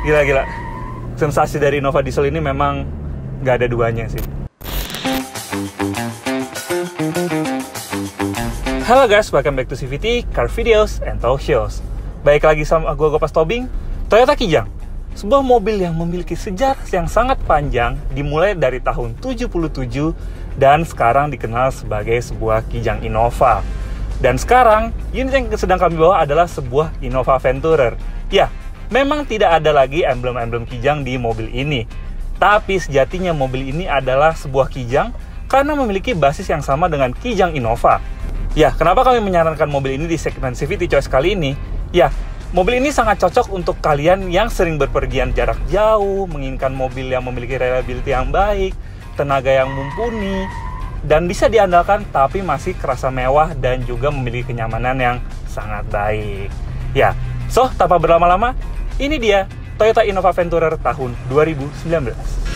Gila. Sensasi dari Innova Diesel ini memang nggak ada duanya sih. Halo guys, welcome back to CVT, Car Videos and Talk Shows. Baik lagi sama gue Gopas Tobing. Toyota Kijang, sebuah mobil yang memiliki sejarah yang sangat panjang, dimulai dari tahun 77 dan sekarang dikenal sebagai sebuah Kijang Innova. Dan sekarang, unit yang sedang kami bawa adalah sebuah Innova Venturer. Ya, memang tidak ada lagi emblem-emblem Kijang di mobil ini. Tapi sejatinya mobil ini adalah sebuah Kijang karena memiliki basis yang sama dengan Kijang Innova. Ya, kenapa kami menyarankan mobil ini di segmen CVT Choice kali ini? Ya, mobil ini sangat cocok untuk kalian yang sering berpergian jarak jauh, menginginkan mobil yang memiliki reliability yang baik, tenaga yang mumpuni, dan bisa diandalkan tapi masih kerasa mewah dan juga memiliki kenyamanan yang sangat baik. Ya, so tanpa berlama-lama, ini dia Toyota Innova Venturer tahun 2019.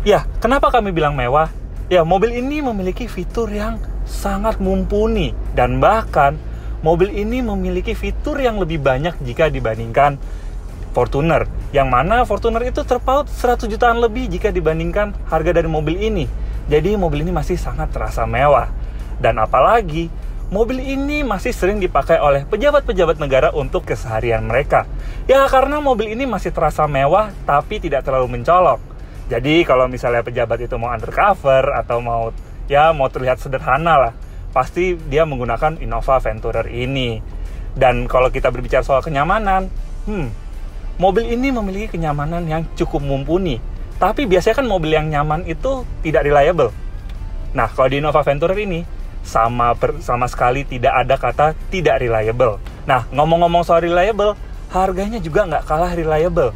Ya, kenapa kami bilang mewah? Ya, mobil ini memiliki fitur yang sangat mumpuni. Dan bahkan, mobil ini memiliki fitur yang lebih banyak jika dibandingkan Fortuner. Yang mana Fortuner itu terpaut 100 jutaan lebih jika dibandingkan harga dari mobil ini. Jadi, mobil ini masih sangat terasa mewah. Dan apalagi, mobil ini masih sering dipakai oleh pejabat-pejabat negara untuk keseharian mereka. Ya, karena mobil ini masih terasa mewah, tapi tidak terlalu mencolok. Jadi kalau misalnya pejabat itu mau undercover atau mau terlihat sederhana lah, pasti dia menggunakan Innova Venturer ini. Dan kalau kita berbicara soal kenyamanan, mobil ini memiliki kenyamanan yang cukup mumpuni. Tapi biasanya kan mobil yang nyaman itu tidak reliable. Nah, kalau di Innova Venturer ini sama sekali tidak ada kata tidak reliable. Nah, ngomong-ngomong soal reliable, harganya juga nggak kalah reliable.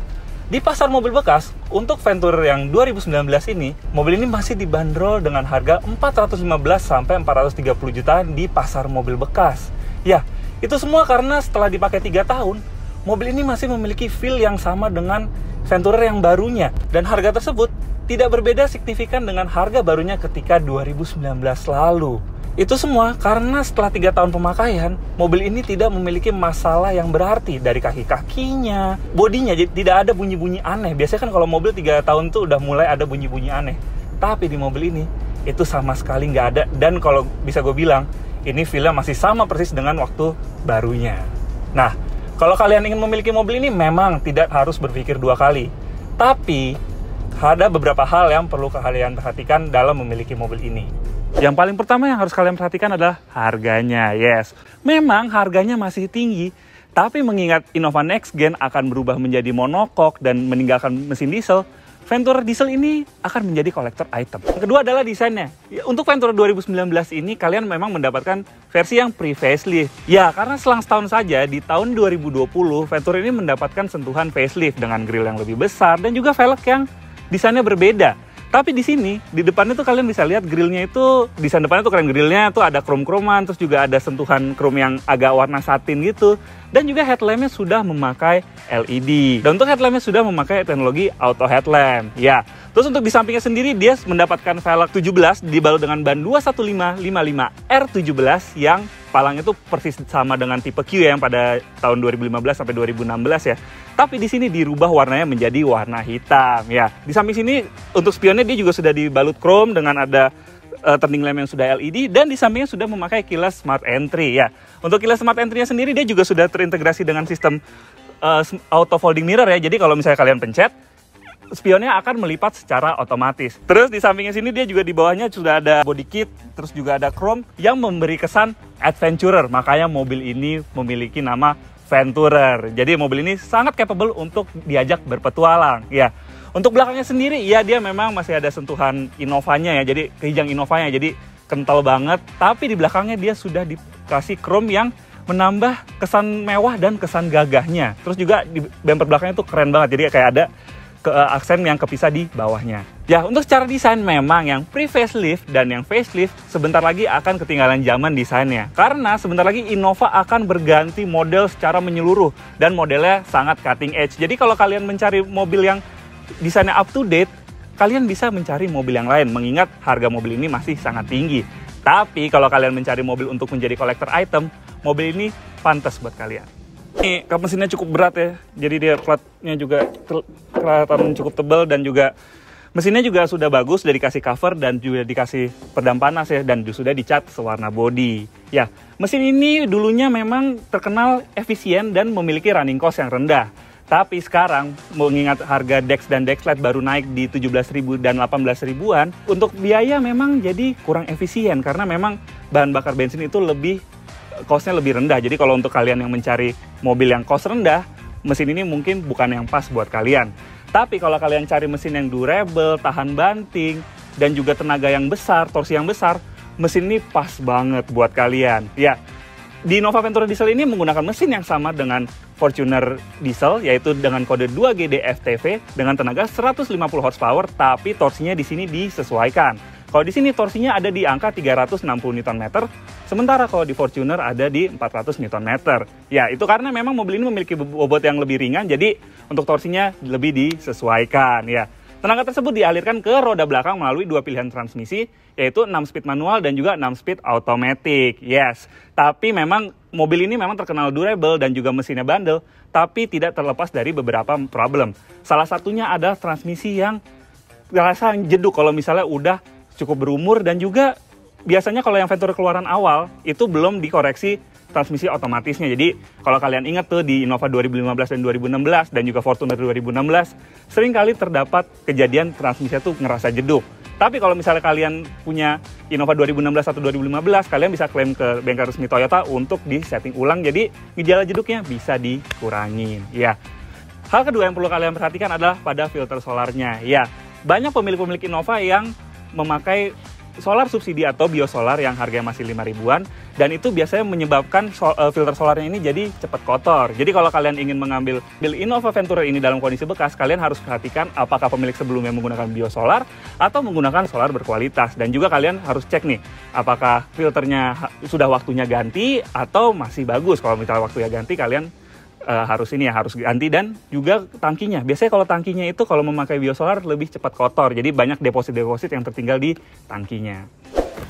Di pasar mobil bekas, untuk Venturer yang 2019 ini, mobil ini masih dibanderol dengan harga 415-430 juta di pasar mobil bekas. Ya, itu semua karena setelah dipakai 3 tahun, mobil ini masih memiliki feel yang sama dengan Venturer yang barunya. Dan harga tersebut tidak berbeda signifikan dengan harga barunya ketika 2019 lalu. Itu semua karena setelah 3 tahun pemakaian, mobil ini tidak memiliki masalah yang berarti dari kaki-kakinya, bodinya, jadi tidak ada bunyi-bunyi aneh. Biasanya kan kalau mobil 3 tahun tuh udah mulai ada bunyi-bunyi aneh. Tapi di mobil ini, itu sama sekali nggak ada. Dan kalau bisa gue bilang, ini feel-nya masih sama persis dengan waktu barunya. Nah, kalau kalian ingin memiliki mobil ini, memang tidak harus berpikir 2 kali. Tapi, ada beberapa hal yang perlu kalian perhatikan dalam memiliki mobil ini. Yang paling pertama yang harus kalian perhatikan adalah harganya. Yes, memang harganya masih tinggi, tapi mengingat Innova Next Gen akan berubah menjadi monokok dan meninggalkan mesin diesel, Venturer diesel ini akan menjadi collector item. Yang kedua adalah desainnya. Untuk Venturer 2019 ini, kalian memang mendapatkan versi yang pre-facelift. Ya, karena selang setahun saja, di tahun 2020, Venturer ini mendapatkan sentuhan facelift dengan grill yang lebih besar dan juga velg yang desainnya berbeda. Tapi di sini, di depannya tuh kalian bisa lihat grillnya itu, desain depannya tuh keren, grillnya tuh ada krom-kroman, terus juga ada sentuhan krom yang agak warna satin gitu. Dan juga headlampnya sudah memakai LED. Dan untuk headlampnya sudah memakai teknologi auto headlamp. Ya, terus untuk di sampingnya sendiri dia mendapatkan velg 17 dibalut dengan ban 21555 R17 yang palangnya itu persis sama dengan tipe Q yang pada tahun 2015 sampai 2016 ya. Tapi di sini dirubah warnanya menjadi warna hitam ya. Di samping sini untuk spionnya dia juga sudah dibalut chrome dengan ada turning lamp yang sudah LED dan di sampingnya sudah memakai keyless smart entry ya. Untuk keyless smart entry-nya sendiri dia juga sudah terintegrasi dengan sistem auto folding mirror ya. Jadi kalau misalnya kalian pencet, spionnya akan melipat secara otomatis. Terus di sampingnya sini dia juga di bawahnya sudah ada body kit, terus juga ada chrome yang memberi kesan adventurer. Makanya mobil ini memiliki nama Venturer. Jadi mobil ini sangat capable untuk diajak berpetualang. Ya, Untuk belakangnya sendiri, ya dia memang masih ada sentuhan Innovanya ya, jadi kehijang Innovanya, jadi kental banget. Tapi di belakangnya dia sudah dikasih chrome yang menambah kesan mewah dan kesan gagahnya. Terus juga di bumper belakangnya tuh keren banget, jadi kayak ada aksen yang kepisah di bawahnya. Ya, untuk secara desain memang yang pre-facelift dan yang facelift sebentar lagi akan ketinggalan zaman desainnya. Karena sebentar lagi Innova akan berganti model secara menyeluruh dan modelnya sangat cutting edge. Jadi kalau kalian mencari mobil yang desainnya up to date, kalian bisa mencari mobil yang lain mengingat harga mobil ini masih sangat tinggi. Tapi kalau kalian mencari mobil untuk menjadi collector item, mobil ini pantas buat kalian. Ini kap mesinnya cukup berat ya, jadi dia platnya juga kelihatan cukup tebal dan juga mesinnya juga sudah bagus, sudah dikasih cover dan juga dikasih peredam panas ya, dan sudah dicat sewarna body. Ya, mesin ini dulunya memang terkenal efisien dan memiliki running cost yang rendah. Tapi sekarang, mengingat harga Dex dan Dexlite baru naik di 17.000 dan 18.000-an, untuk biaya memang jadi kurang efisien karena memang bahan bakar bensin itu cost-nya lebih rendah. Jadi kalau untuk kalian yang mencari mobil yang cost rendah, mesin ini mungkin bukan yang pas buat kalian. Tapi kalau kalian cari mesin yang durable, tahan banting, dan juga tenaga yang besar, torsi yang besar, mesin ini pas banget buat kalian. Ya, di Innova Ventura Diesel ini menggunakan mesin yang sama dengan Fortuner Diesel, yaitu dengan kode 2GD FTV dengan tenaga 150 horsepower, tapi torsinya di sini disesuaikan. Kalau di sini torsinya ada di angka 360 Nm, sementara kalau di Fortuner ada di 400 Nm. Ya, itu karena memang mobil ini memiliki bobot yang lebih ringan, jadi untuk torsinya lebih disesuaikan. Ya, tenaga tersebut dialirkan ke roda belakang melalui dua pilihan transmisi, yaitu 6-speed manual dan juga 6-speed automatic. Yes, tapi memang mobil ini memang terkenal durable dan juga mesinnya bandel, tapi tidak terlepas dari beberapa problem. Salah satunya adalah transmisi yang rasa jeduk kalau misalnya udah cukup berumur, dan juga biasanya kalau yang Ventura keluaran awal itu belum dikoreksi transmisi otomatisnya. Jadi kalau kalian ingat tuh di Innova 2015 dan 2016 dan juga Fortuner 2016 sering kali terdapat kejadian transmisinya tuh ngerasa jeduk. Tapi kalau misalnya kalian punya Innova 2016 atau 2015, kalian bisa klaim ke bengkel resmi Toyota untuk di-setting ulang, jadi gejala jeduknya bisa dikurangin. Ya. Hal kedua yang perlu kalian perhatikan adalah pada filter solarnya. Ya, banyak pemilik-pemilik Innova yang memakai solar subsidi atau biosolar yang harganya masih 5.000-an, dan itu biasanya menyebabkan filter solarnya ini jadi cepat kotor. Jadi kalau kalian ingin mengambil mobil Innova Ventura ini dalam kondisi bekas, kalian harus perhatikan apakah pemilik sebelumnya menggunakan biosolar atau menggunakan solar berkualitas. Dan juga kalian harus cek nih, apakah filternya sudah waktunya ganti atau masih bagus. Kalau misalnya waktunya ganti, kalian harus ganti. Dan juga tangkinya, biasanya kalau tangkinya itu kalau memakai biosolar lebih cepat kotor, jadi banyak deposit yang tertinggal di tangkinya.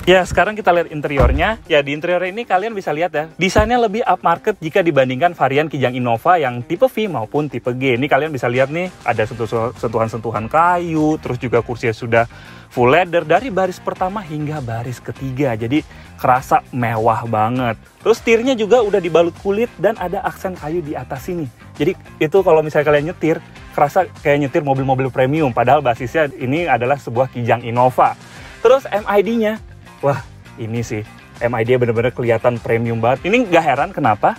Ya, sekarang kita lihat interiornya. Ya, di interior ini kalian bisa lihat ya, desainnya lebih upmarket jika dibandingkan varian Kijang Innova yang tipe V maupun tipe G. Ini kalian bisa lihat nih, ada sentuhan-sentuhan kayu, terus juga kursinya sudah full leather dari baris pertama hingga baris ketiga. Jadi kerasa mewah banget. Terus setirnya juga udah dibalut kulit dan ada aksen kayu di atas sini. Jadi itu kalau misalnya kalian nyetir, kerasa kayak nyetir mobil-mobil premium, padahal basisnya ini adalah sebuah Kijang Innova. Terus MID-nya, wah ini sih MID-nya bener-bener kelihatan premium banget. Ini gak heran kenapa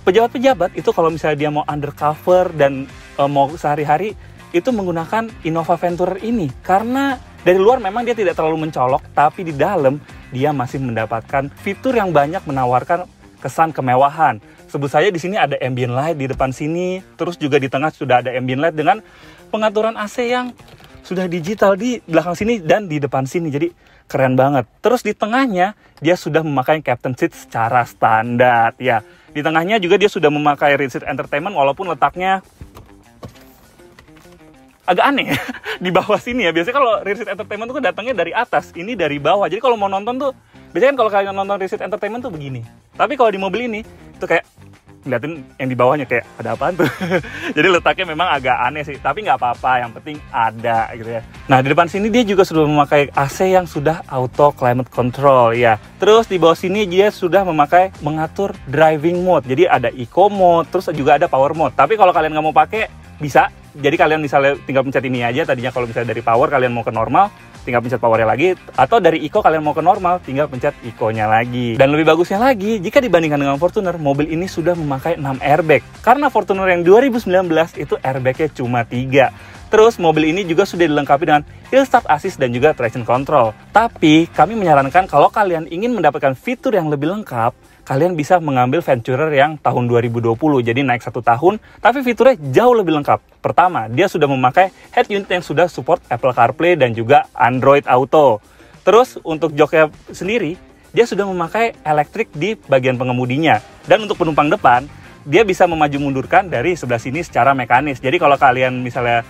pejabat-pejabat itu kalau misalnya dia mau undercover dan mau sehari-hari itu menggunakan Innova Ventura ini, karena dari luar memang dia tidak terlalu mencolok, tapi di dalam dia masih mendapatkan fitur yang banyak menawarkan kesan kemewahan. Sebut saja di sini ada ambient light di depan sini, terus juga di tengah sudah ada ambient light dengan pengaturan AC yang sudah digital di belakang sini dan di depan sini. Jadi keren banget. Terus di tengahnya dia sudah memakai captain seat secara standar ya. Di tengahnya juga dia sudah memakai rear seat entertainment walaupun letaknya agak aneh di bawah sini ya. Biasanya kalau rear seat entertainment tuh datangnya dari atas, ini dari bawah. Jadi kalau mau nonton tuh, biasanya kan kalau kalian nonton rear seat entertainment tuh begini. Tapi kalau di mobil ini tuh kayak ngeliatin yang di bawahnya kayak ada apaan tuh. Jadi letaknya memang agak aneh sih, tapi nggak apa-apa, yang penting ada gitu ya. Nah, di depan sini dia juga sudah memakai AC yang sudah auto climate control ya. Terus di bawah sini dia sudah mengatur driving mode. Jadi ada eco mode, terus juga ada power mode. Tapi kalau kalian nggak mau pakai, bisa. Jadi kalian misalnya tinggal pencet ini aja. Tadinya kalau misalnya dari power kalian mau ke normal, tinggal pencet powernya lagi. Atau dari eco kalian mau ke normal, tinggal pencet eco-nya lagi. Dan lebih bagusnya lagi, jika dibandingkan dengan Fortuner, mobil ini sudah memakai 6 airbag. Karena Fortuner yang 2019 itu airbagnya cuma 3. Terus mobil ini juga sudah dilengkapi dengan Hill Start Assist dan juga Traction Control. Tapi kami menyarankan kalau kalian ingin mendapatkan fitur yang lebih lengkap, kalian bisa mengambil Venturer yang tahun 2020, jadi naik 1 tahun, tapi fiturnya jauh lebih lengkap. Pertama, dia sudah memakai head unit yang sudah support Apple CarPlay dan juga Android Auto. Terus untuk joknya sendiri, dia sudah memakai elektrik di bagian pengemudinya. Dan untuk penumpang depan, dia bisa memaju mundurkan dari sebelah sini secara mekanis. Jadi kalau kalian misalnya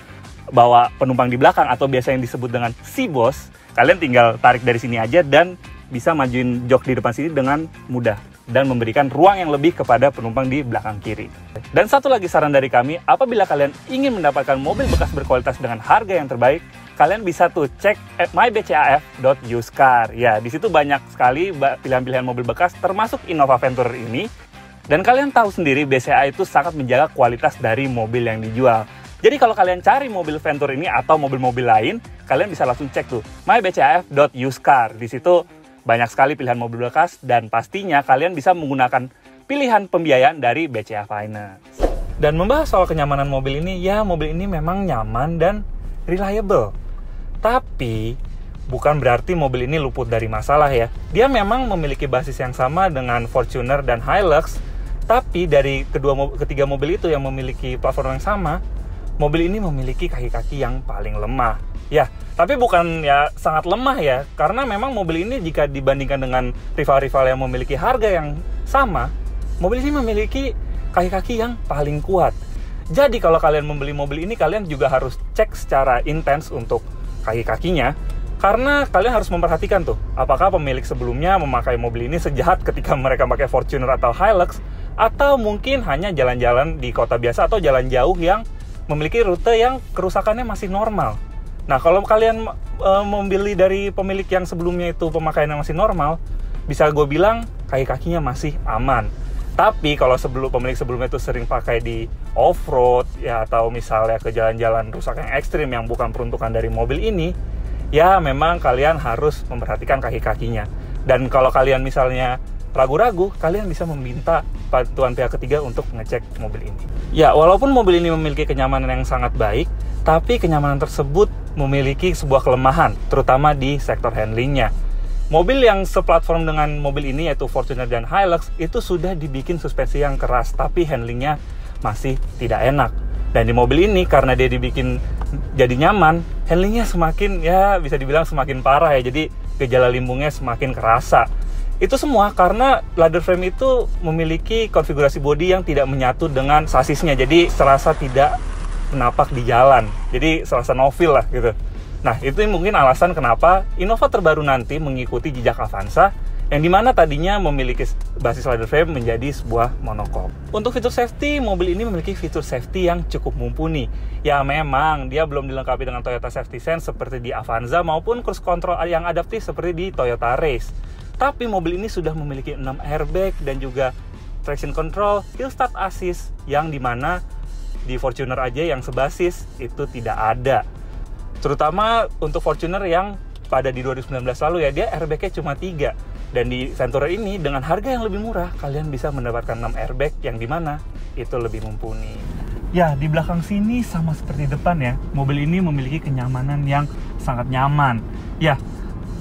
bawa penumpang di belakang atau biasa yang disebut dengan C-Boss, kalian tinggal tarik dari sini aja dan bisa majuin jok di depan sini dengan mudah dan memberikan ruang yang lebih kepada penumpang di belakang kiri. Dan satu lagi saran dari kami, apabila kalian ingin mendapatkan mobil bekas berkualitas dengan harga yang terbaik, kalian bisa tuh cek mybcaf.uscar. Ya, di situ banyak sekali pilihan-pilihan mobil bekas termasuk Innova Venturer ini. Dan kalian tahu sendiri BCA itu sangat menjaga kualitas dari mobil yang dijual. Jadi kalau kalian cari mobil Venturer ini atau mobil-mobil lain, kalian bisa langsung cek tuh mybcaf.uscar. Di situ banyak sekali pilihan mobil bekas dan pastinya kalian bisa menggunakan pilihan pembiayaan dari BCA Finance. Dan membahas soal kenyamanan mobil ini, ya mobil ini memang nyaman dan reliable. Tapi bukan berarti mobil ini luput dari masalah ya. Dia memang memiliki basis yang sama dengan Fortuner dan Hilux, tapi dari ketiga mobil itu yang memiliki platform yang sama, mobil ini memiliki kaki-kaki yang paling lemah. Ya, tapi bukan ya sangat lemah ya, karena memang mobil ini jika dibandingkan dengan rival-rival yang memiliki harga yang sama, mobil ini memiliki kaki-kaki yang paling kuat. Jadi kalau kalian membeli mobil ini, kalian juga harus cek secara intens untuk kaki-kakinya, karena kalian harus memperhatikan tuh, apakah pemilik sebelumnya memakai mobil ini sejahat ketika mereka pakai Fortuner atau Hilux, atau mungkin hanya jalan-jalan di kota biasa atau jalan jauh yang memiliki rute yang kerusakannya masih normal. Nah, kalau kalian membeli dari pemilik yang sebelumnya itu pemakaiannya masih normal, bisa gue bilang kaki-kakinya masih aman. Tapi kalau pemilik sebelumnya itu sering pakai di off-road, ya atau misalnya ke jalan-jalan rusak yang ekstrim yang bukan peruntukan dari mobil ini, ya memang kalian harus memperhatikan kaki-kakinya. Dan kalau kalian misalnya ragu-ragu, kalian bisa meminta bantuan pihak ketiga untuk ngecek mobil ini. Ya, walaupun mobil ini memiliki kenyamanan yang sangat baik, tapi kenyamanan tersebut memiliki sebuah kelemahan, terutama di sektor handlingnya. Mobil yang seplatform dengan mobil ini, yaitu Fortuner dan Hilux, itu sudah dibikin suspensi yang keras, tapi handlingnya masih tidak enak. Dan di mobil ini, karena dia dibikin jadi nyaman, handlingnya semakin, ya bisa dibilang semakin parah ya, jadi gejala limbungnya semakin kerasa. Itu semua karena ladder frame itu memiliki konfigurasi bodi yang tidak menyatu dengan sasisnya, jadi serasa tidak menapak di jalan, jadi serasa no feel lah gitu. Nah, itu mungkin alasan kenapa Innova terbaru nanti mengikuti jejak Avanza, yang dimana tadinya memiliki basis ladder frame menjadi sebuah monocoque. Untuk fitur safety, mobil ini memiliki fitur safety yang cukup mumpuni. Ya memang, dia belum dilengkapi dengan Toyota Safety Sense seperti di Avanza maupun cruise control yang adaptif seperti di Toyota Race. Tapi mobil ini sudah memiliki 6 airbag dan juga traction control, hill start assist, yang dimana di Fortuner aja yang sebasis itu tidak ada. Terutama untuk Fortuner yang pada di 2019 lalu ya, dia airbagnya cuma 3. Dan di Venturer ini dengan harga yang lebih murah, kalian bisa mendapatkan 6 airbag yang dimana itu lebih mumpuni. Ya, di belakang sini sama seperti depan ya, mobil ini memiliki kenyamanan yang sangat nyaman. Ya,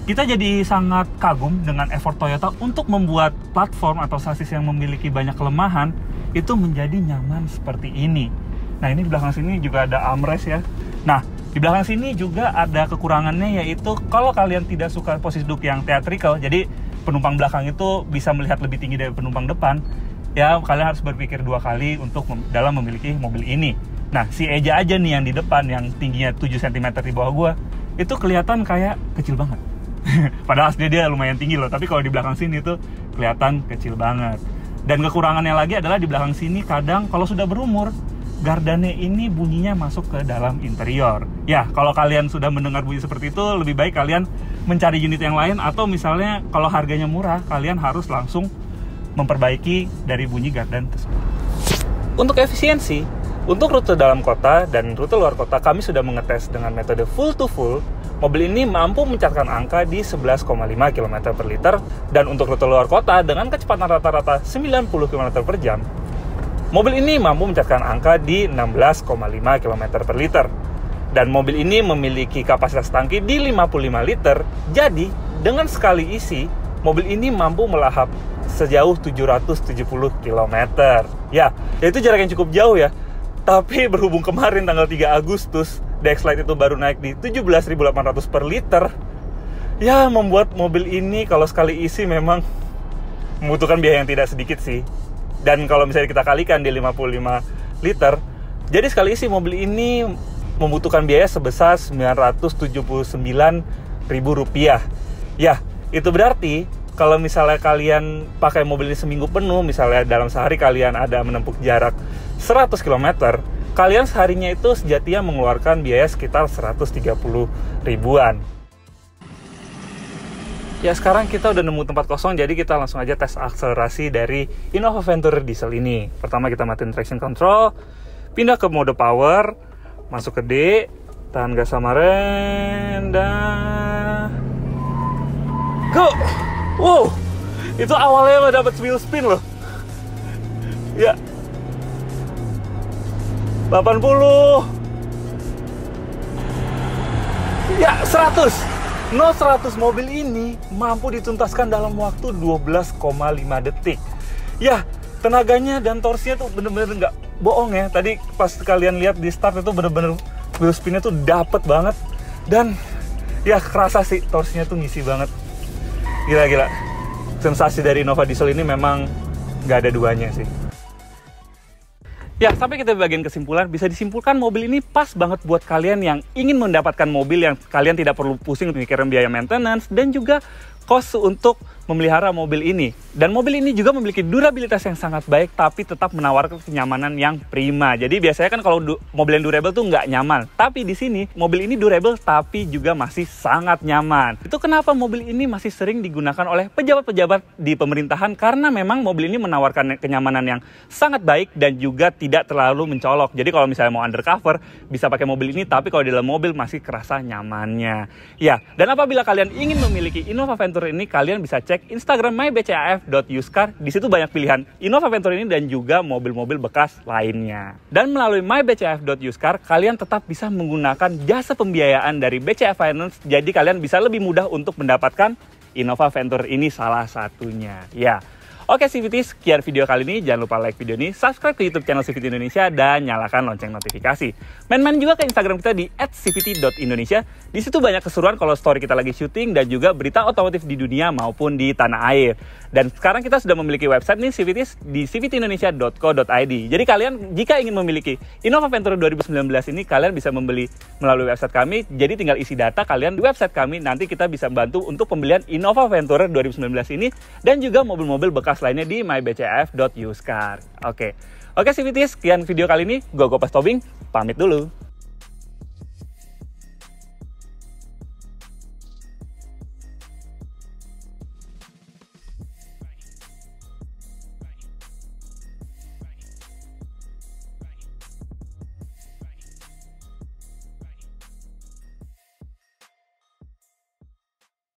kita jadi sangat kagum dengan effort Toyota untuk membuat platform atau sasis yang memiliki banyak kelemahan itu menjadi nyaman seperti ini. Nah, ini di belakang sini juga ada armrest ya. Nah, di belakang sini juga ada kekurangannya, yaitu kalau kalian tidak suka posisi duduk yang theatrical, jadi penumpang belakang itu bisa melihat lebih tinggi dari penumpang depan, ya kalian harus berpikir 2 kali untuk dalam memiliki mobil ini. Nah, si Eja aja nih yang di depan yang tingginya 7 cm di bawah gua, itu kelihatan kayak kecil banget. Padahal aslinya dia lumayan tinggi loh, tapi kalau di belakang sini tuh kelihatan kecil banget. Dan kekurangannya lagi adalah di belakang sini kadang kalau sudah berumur, gardannya ini bunyinya masuk ke dalam interior. Ya, kalau kalian sudah mendengar bunyi seperti itu, lebih baik kalian mencari unit yang lain, atau misalnya kalau harganya murah, kalian harus langsung memperbaiki dari bunyi gardan tersebut. Untuk efisiensi, untuk rute dalam kota dan rute luar kota, kami sudah mengetes dengan metode full to full. Mobil ini mampu mencatatkan angka di 11,5 km per liter, dan untuk rute luar kota dengan kecepatan rata-rata 90 km per jam, mobil ini mampu mencatatkan angka di 16,5 km per liter. Dan mobil ini memiliki kapasitas tangki di 55 liter. Jadi, dengan sekali isi, mobil ini mampu melahap sejauh 770 km. Ya, itu jarak yang cukup jauh ya. Tapi berhubung kemarin tanggal 3 Agustus, Dexlite itu baru naik di 17.800 per liter. Ya, membuat mobil ini kalau sekali isi memang membutuhkan biaya yang tidak sedikit sih. Dan kalau misalnya kita kalikan di 55 liter, jadi sekali isi mobil ini membutuhkan biaya sebesar Rp979.000. Ya, itu berarti kalau misalnya kalian pakai mobil ini seminggu penuh, misalnya dalam sehari kalian ada menempuh jarak 100 km, kalian seharinya itu sejatinya mengeluarkan biaya sekitar 130 ribuan. Ya, sekarang kita udah nemu tempat kosong, jadi kita langsung aja tes akselerasi dari Innova Venture Diesel ini. Pertama kita matiin traction control, pindah ke mode power, masuk ke D, tahan gas sama rem, dan go! Wow, itu awalnya dapat wheel spin loh. Ya, 80, ya 100. 0-100 mobil ini mampu dituntaskan dalam waktu 12,5 detik. Ya, tenaganya dan torsinya tuh bener-bener nggak bohong ya. Tadi pas kalian lihat di start itu bener-bener wheel spinnya tuh dapet banget. Dan ya kerasa sih torsinya tuh ngisi banget. Gila-gila. Sensasi dari Innova Diesel ini memang nggak ada duanya sih. Ya, sampai kita bagian kesimpulan, bisa disimpulkan mobil ini pas banget buat kalian yang ingin mendapatkan mobil yang kalian tidak perlu pusing mikirin biaya maintenance dan juga cost untuk memelihara mobil ini. Dan mobil ini juga memiliki durabilitas yang sangat baik, tapi tetap menawarkan kenyamanan yang prima. Jadi biasanya kan kalau mobil yang durable tuh nggak nyaman. Tapi di sini mobil ini durable tapi juga masih sangat nyaman. Itu kenapa mobil ini masih sering digunakan oleh pejabat-pejabat di pemerintahan, karena memang mobil ini menawarkan kenyamanan yang sangat baik dan juga tidak terlalu mencolok. Jadi kalau misalnya mau undercover bisa pakai mobil ini, tapi kalau di dalam mobil masih kerasa nyamannya. Ya, dan apabila kalian ingin memiliki Innova Venture ini, kalian bisa cek Instagram mybcaf.uscar. Di situ banyak pilihan Innova Venture ini dan juga mobil-mobil bekas lainnya. Dan melalui mybcaf.uscar, kalian tetap bisa menggunakan jasa pembiayaan dari BCA Finance. Jadi kalian bisa lebih mudah untuk mendapatkan Innova Venture ini salah satunya. Ya. Oke CVT, sekian video kali ini. Jangan lupa like video ini, subscribe ke YouTube channel CVT Indonesia, dan nyalakan lonceng notifikasi. Main-main juga ke Instagram kita di @cvt.indonesia. Di situ banyak keseruan kalau story kita lagi syuting dan juga berita otomotif di dunia maupun di tanah air. Dan sekarang kita sudah memiliki website nih CVT di cvtindonesia.co.id. Jadi kalian jika ingin memiliki Innova Venture 2019 ini, kalian bisa membeli melalui website kami. Jadi tinggal isi data kalian di website kami, nanti kita bisa bantu untuk pembelian Innova Venture 2019 ini dan juga mobil-mobil bekas lainnya di mybcaf.uscar. Oke CVT, sekian video kali ini. Gue Gopas Tobing, pamit dulu.